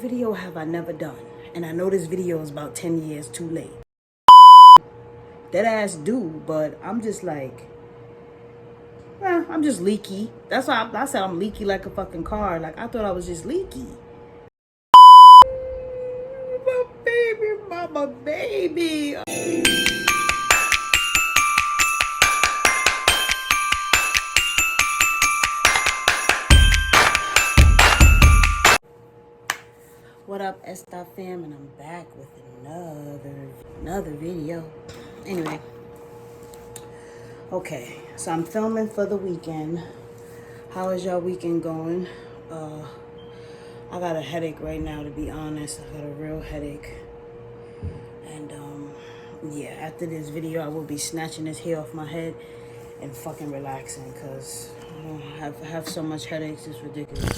Video have I never done, and I know this video is about 10 years too late. That ass do, but I'm just like, well, I'm just leaky. That's why I said I'm leaky like a fucking car. Like, I thought I was just leaky. My baby, mama, baby. What up, Esta fam? And I'm back with another video. Anyway, okay, so I'm filming for the weekend. How is y'all weekend going? I got a headache right now, to be honest. I got a real headache. And yeah, after this video, I will be snatching this hair off my head and fucking relaxing, because I have so much headaches, it's ridiculous.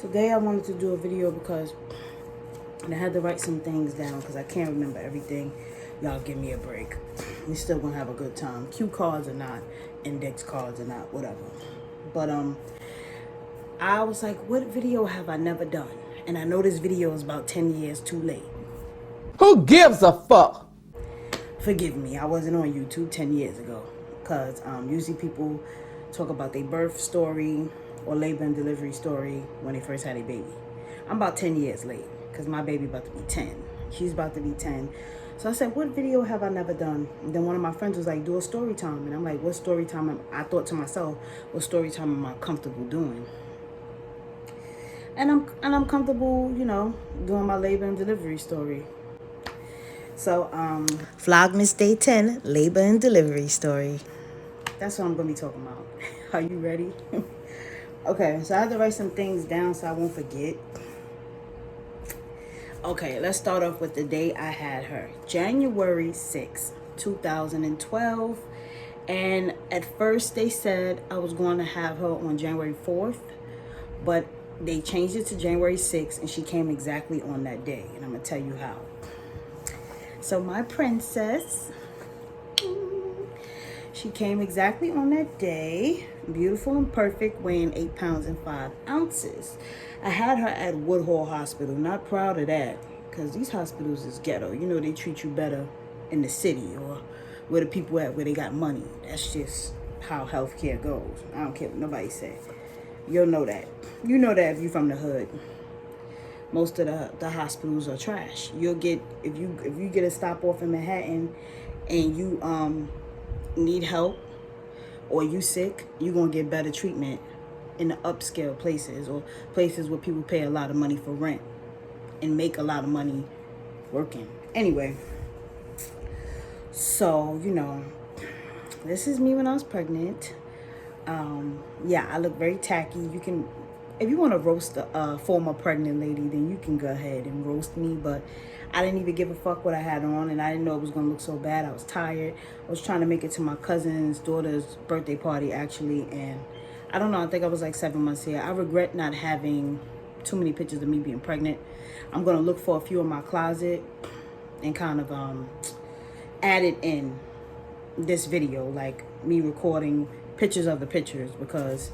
Today I wanted to do a video because I had to write some things down because I can't remember everything. Y'all give me a break. We still gonna have a good time. Cue cards or not, index cards or not, whatever. But I was like, what video have I never done? And I know this video is about 10 years too late. Who gives a fuck? Forgive me, I wasn't on YouTube 10 years ago. Because usually people talk about their birth story or labor and delivery story when they first had a baby. I'm about 10 years late because my baby about to be 10. She's about to be 10. So I said, what video have I never done? And then one of my friends was like, do a story time. And I'm like, what story time? I thought to myself, what story time am I comfortable doing? And I'm comfortable, you know, doing my labor and delivery story. So Vlogmas Day 10, labor and delivery story. That's what I'm gonna be talking about. Are you ready? Okay, so I had to write some things down so I won't forget. Okay, let's start off with the day I had her. January 6th, 2012. And at first they said I was going to have her on January 4th, but they changed it to January 6th, and she came exactly on that day. And I'm going to tell you how. So my princess, she came exactly on that day, beautiful and perfect, weighing 8 pounds and 5 ounces. I had her at Woodhall Hospital. Not proud of that, because these hospitals is ghetto. You know, they treat you better in the city or where the people at, where they got money. That's just how healthcare goes. I don't care what nobody say. You'll know that. You know that if you're from the hood. Most of the hospitals are trash. You'll get, if you get a stop off in Manhattan and you need help or you sick, you're gonna get better treatment in the upscale places or places where people pay a lot of money for rent and make a lot of money working. Anyway, so you know, this is me when I was pregnant. Yeah, I look very tacky. You can, if you want to roast a former pregnant lady, then you can go ahead and roast me, but I didn't even give a fuck what I had on, and I didn't know it was going to look so bad. I was tired. I was trying to make it to my cousin's daughter's birthday party, actually, and I don't know, I think I was like 7 months here. I regret not having too many pictures of me being pregnant. I'm going to look for a few in my closet and kind of add it in this video, like me recording pictures of the pictures, because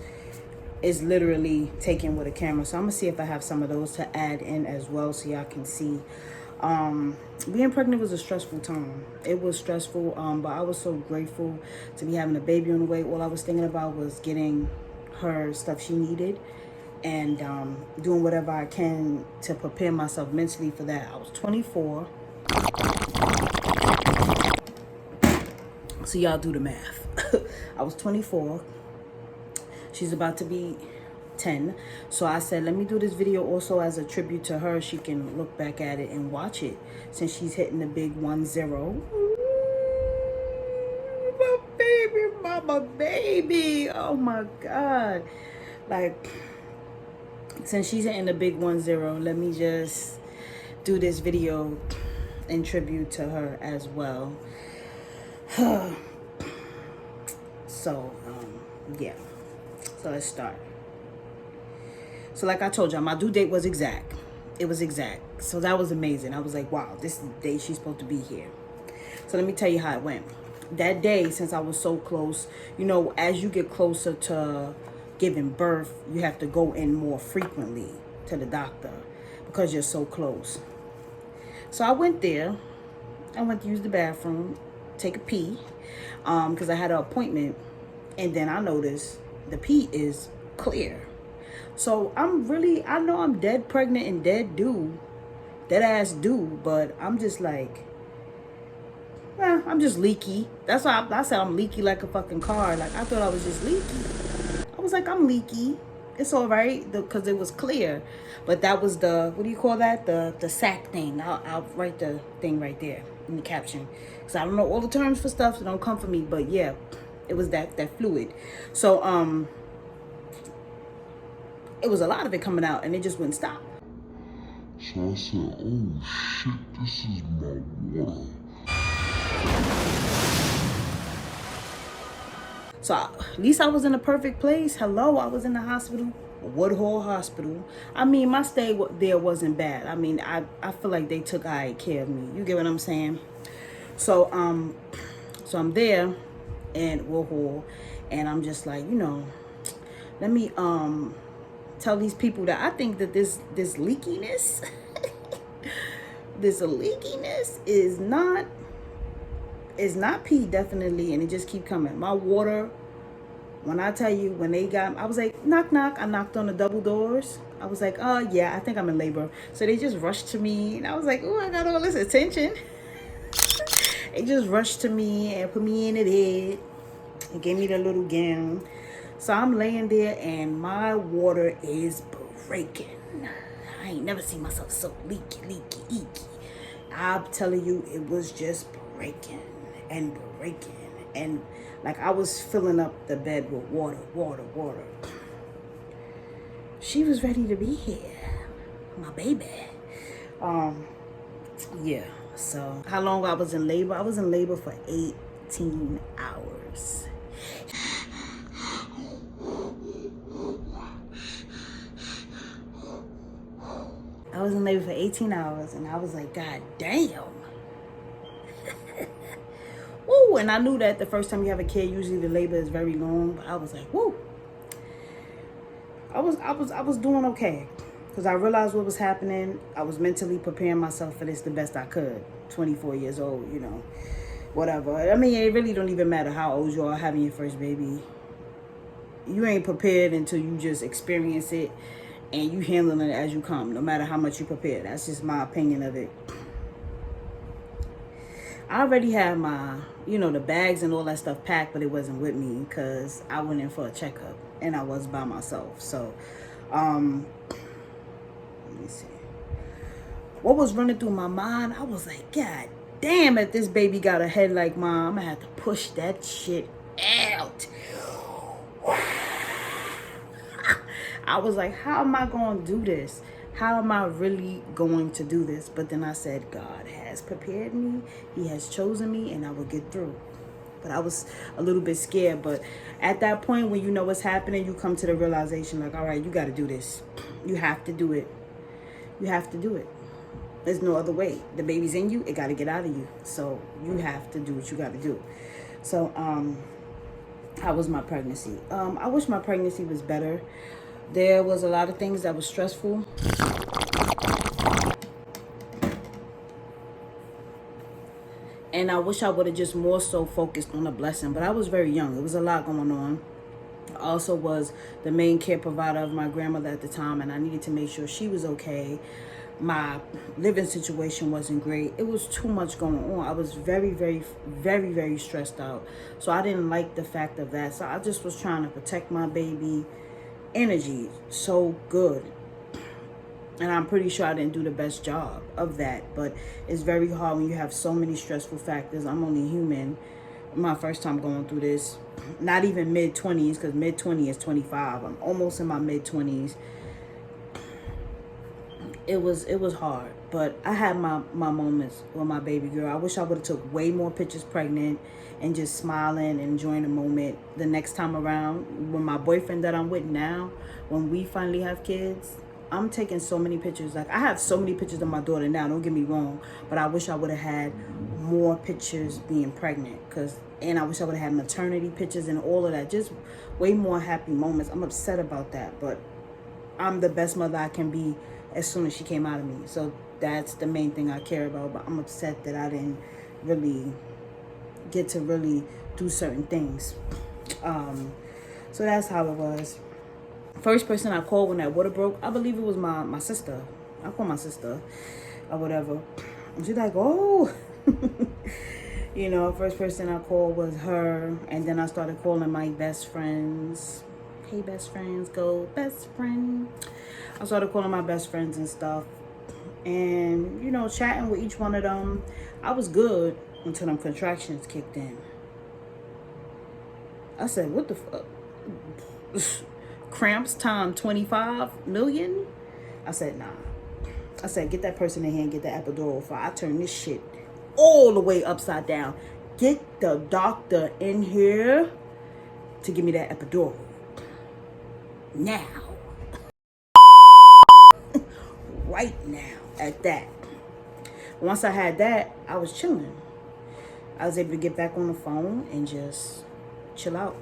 it's literally taken with a camera. So I'm gonna see if I have some of those to add in as well, so y'all can see. Being pregnant was a stressful time. It was stressful, but I was so grateful to be having a baby on the way. All I was thinking about was getting her stuff she needed and doing whatever I can to prepare myself mentally for that. I was 24. So y'all do the math. I was 24. She's about to be 10. So I said, let me do this video also as a tribute to her. She can look back at it and watch it since she's hitting the big 10. My baby, mama, baby. Oh my God. Like, since she's hitting the big 10, let me just do this video in tribute to her as well. So, yeah. So let's start. So like I told y'all, my due date was exact. It was exact. So that was amazing. I was like, wow, this is the day she's supposed to be here. So let me tell you how it went. That day, since I was so close, you know, as you get closer to giving birth, you have to go in more frequently to the doctor because you're so close. So I went there. I went to use the bathroom, take a pee, because I had an appointment, and then I noticed the pee is clear. So I know I'm dead pregnant and dead ass due, but I'm just like, well, I'm just leaky. That's why I said I'm leaky like a fucking car. Like, I thought I was just leaky. I was like, I'm leaky. It's all right, because it was clear. But that was the, what do you call that? The sac thing. I'll write the thing right there in the caption. Because I don't know all the terms for stuff, so don't come for me. But yeah, it was that fluid. So, it was a lot of it coming out, and it just wouldn't stop. So I said, oh shit, this is my water. So at least I was in a perfect place. Hello, I was in the hospital, Woodhull Hospital. I mean, my stay there wasn't bad. I mean, I feel like they took care of me. You get what I'm saying? So so I'm there in Woodhull, and I'm just like, let me tell these people that I think that this leakiness, this leakiness is not pee, definitely, and it just keep coming. My water, when I tell you, when they got, I was like, knock, knock. I knocked on the double doors. I was like, oh, yeah, I think I'm in labor. So they just rushed to me, and I was like, oh, I got all this attention. They just rushed to me and put me in the bed and gave me the little gown. So I'm laying there, and my water is breaking. I ain't never seen myself so leaky. I'm telling you, it was just breaking. And like I was filling up the bed with water. She was ready to be here, my baby. Yeah. So how long I was in labor? I was in labor for 18 hours. I was in labor for 18 hours, and I was like, God damn. Woo, and I knew that the first time you have a kid, usually the labor is very long. But I was like, woo. I was doing okay, because I realized what was happening. I was mentally preparing myself for this the best I could. 24 years old, whatever. I mean, it really don't even matter how old you are having your first baby. You ain't prepared until you just experience it, and you handling it as you come, no matter how much you prepare. That's just my opinion of it. I already had my, the bags and all that stuff packed, but it wasn't with me because I went in for a checkup and I was by myself. So, let me see. What was running through my mind? I was like, God damn, if this baby got a head like mine, I'm gonna have to push that shit out. I was like, how am I going to do this? How am I really going to do this? But then I said, God has prepared me. He has chosen me, and I will get through. But I was a little bit scared. But at that point, when you know what's happening, you come to the realization, like, all right, you got to do this. You have to do it. You have to do it. There's no other way. The baby's in you. It got to get out of you. So you have to do what you got to do. So how was my pregnancy? I wish my pregnancy was better. There was a lot of things that was stressful. And I wish I would have just more so focused on the blessing. But I was very young. There was a lot going on. I also was the main care provider of my grandmother at the time, and I needed to make sure she was okay. My living situation wasn't great. It was too much going on. I was very, very, very, very stressed out. So I didn't like the fact of that. So I just was trying to protect my baby. Energy so good, and I'm pretty sure I didn't do the best job of that, but it's very hard when you have so many stressful factors. I'm only human. My first time going through this, not even mid-20s, because mid-20 is 25. I'm almost in my mid-20s. It was hard, but I had my moments with my baby girl. I wish I would have took way more pictures pregnant and just smiling and enjoying the moment the next time around. When my boyfriend that I'm with now, when we finally have kids, I'm taking so many pictures. Like, I have so many pictures of my daughter now, don't get me wrong, but I wish I would have had more pictures being pregnant, and I wish I would have had maternity pictures and all of that. Just way more happy moments. I'm upset about that, but I'm the best mother I can be as soon as she came out of me. So that's the main thing I care about. But I'm upset that I didn't really get to really do certain things. So that's how it was. First person I called when that water broke, I believe it was my sister. I called my sister or whatever. And she's like, oh. You know, first person I called was her. And then I started calling my best friends. Hey, best friends, go best friend. I started calling my best friends and stuff. And, you know, chatting with each one of them. I was good until them contractions kicked in. I said, what the fuck? Cramps time 25 million? I said, nah. I said, get that person in here and get the epidural before I turn this shit all the way upside down. Get the doctor in here to give me that epidural. Now. Right now, at that. Once I had that, I was chilling. I was able to get back on the phone and just chill out.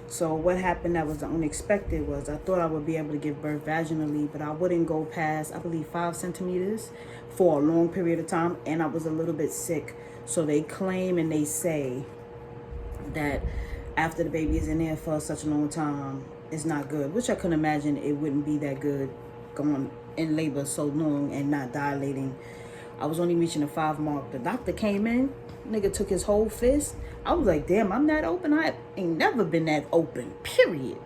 So what happened that was unexpected was I thought I would be able to give birth vaginally, but I wouldn't go past, I believe, 5 centimeters for a long period of time, and I was a little bit sick. So they claim and they say that after the baby is in there for such a long time, it's not good, which I couldn't imagine it wouldn't be that good going in labor so long and not dilating. I was only reaching the 5 mark. The doctor came in, nigga took his whole fist. I was like, damn, I'm that open. I ain't never been that open, period.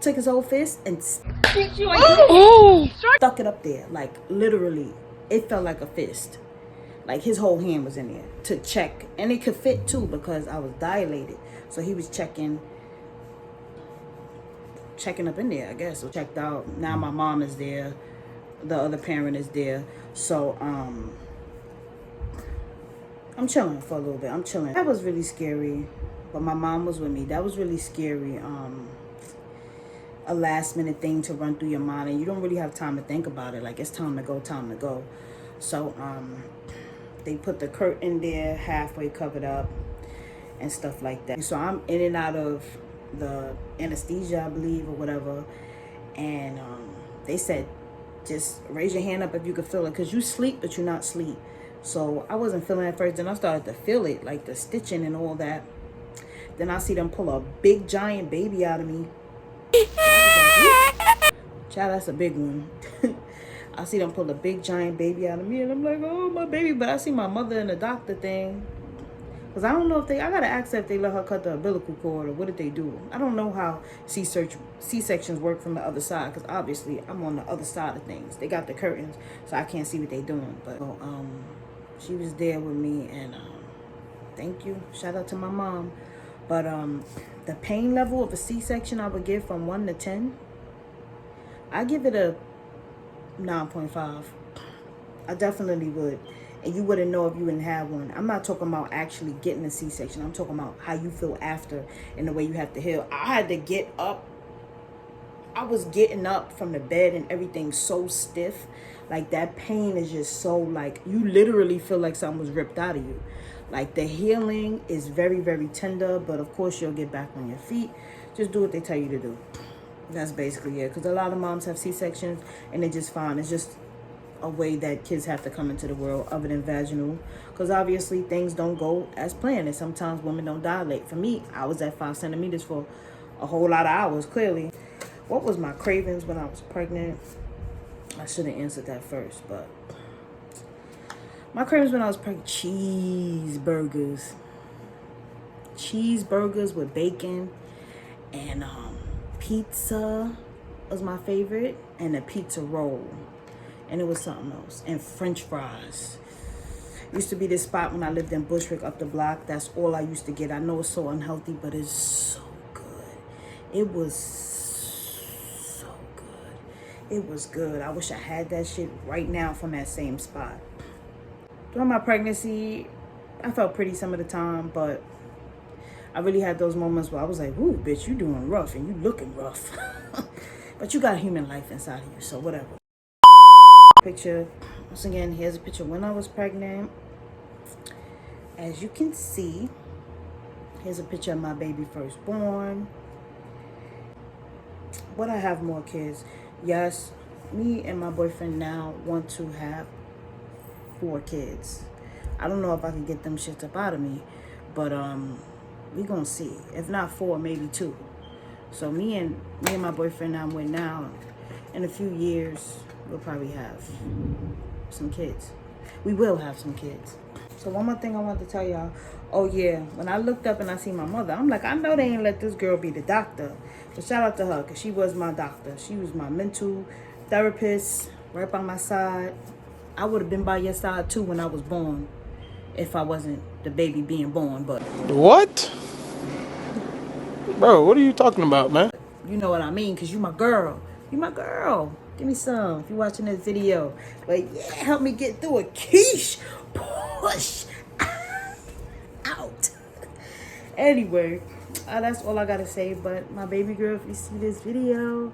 Took his whole fist and stuck it up there. Like, literally, it felt like a fist. Like, his whole hand was in there to check. And it could fit, too, because I was dilated. So he was checking up in there, I guess. So checked out. Now my mom is there. The other parent is there. So, I'm chilling for a little bit. I'm chilling. That was really scary. But my mom was with me. That was really scary. A last minute thing to run through your mind. And you don't really have time to think about it. Like, it's time to go, time to go. So, they put the curtain there, halfway covered up and stuff like that. So I'm in and out of the anesthesia, I believe, or whatever. And they said, just raise your hand up if you could feel it, because you sleep, but you're not asleep. So I wasn't feeling it at first. Then I started to feel it, like the stitching and all that. Then I see them pull a big giant baby out of me. Child, that's a big one. I see them pull a big giant baby out of me, and I'm like, oh, my baby. But I see my mother and the doctor thing. Because I don't know if I got to ask if they let her cut the umbilical cord or what did they do. I don't know how C-sections work from the other side, because obviously I'm on the other side of things. They got the curtains, so I can't see what they're doing. But she was there with me, and thank you. Shout out to my mom. But the pain level of a C-section I would give from 1 to 10, I give it a 9.5. I definitely would. And you wouldn't know if you didn't have one. I'm not talking about actually getting a C-section. I'm talking about how you feel after and the way you have to heal. I had to get up. I was getting up from the bed and everything so stiff. Like, that pain is just so, like, you literally feel like something was ripped out of you. Like, the healing is very, very tender. But, of course, you'll get back on your feet. Just do what they tell you to do. That's basically it. Because a lot of moms have C-sections and they're just fine. It's just a way that kids have to come into the world other than vaginal, because obviously things don't go as planned, and sometimes women don't dilate. For me, I was at 5 centimeters for a whole lot of hours. Clearly, what was my cravings when I was pregnant? I should have answered that first, but my cravings when I was pregnant: cheeseburgers with bacon, and pizza was my favorite, and a pizza roll. And it was something else. And French fries. Used to be this spot when I lived in Bushwick up the block. That's all I used to get. I know it's so unhealthy, but it's so good. It was so good. It was good. I wish I had that shit right now from that same spot. During my pregnancy, I felt pretty some of the time, but I really had those moments where I was like, "Ooh, bitch, you doing rough and you looking rough." But you got human life inside of you, so whatever. Picture Once again, here's a picture when I was pregnant. As you can see, here's a picture of my baby firstborn. Would I have more kids? Yes, me and my boyfriend now want to have 4 kids. I don't know if I can get them shits up out of me, but we gonna see. If not 4, maybe 2. So me and my boyfriend I'm with now, in a few years, we'll probably have some kids. We will have some kids. So one more thing I want to tell y'all. Oh yeah, when I looked up and I see my mother, I'm like, I know they ain't let this girl be the doctor. But shout out to her, because she was my doctor. She was my mental therapist, right by my side. I would have been by your side too when I was born, if I wasn't the baby being born. But What? Bro, what are you talking about, man? you know what I mean, because you my girl. You my girl. Give me some if you're watching this video. But yeah, help me get through a quiche. Push out. Anyway, that's all I gotta say. But my baby girl, if you see this video,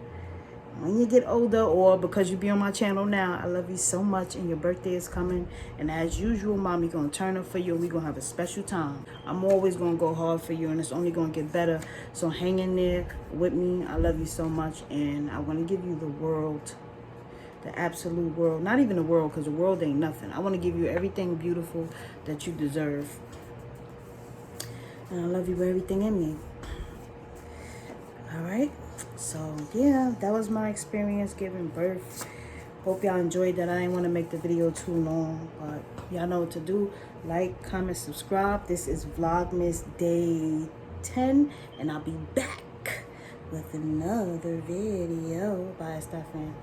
when you get older or because you be on my channel now, I love you so much and your birthday is coming. And as usual, mommy gonna turn up for you and we gonna have a special time. I'm always gonna go hard for you and it's only gonna get better. So hang in there with me. I love you so much and I wanna give you the world, the absolute world. Not even the world, because the world ain't nothing. I wanna give you everything beautiful that you deserve. And I love you with everything in me. All right. So yeah, that was my experience giving birth. Hope y'all enjoyed that. I didn't want to make the video too long, but y'all know what to do. Like, comment, subscribe. This is Vlogmas Day 10, and I'll be back with another video. Bye, Stefan.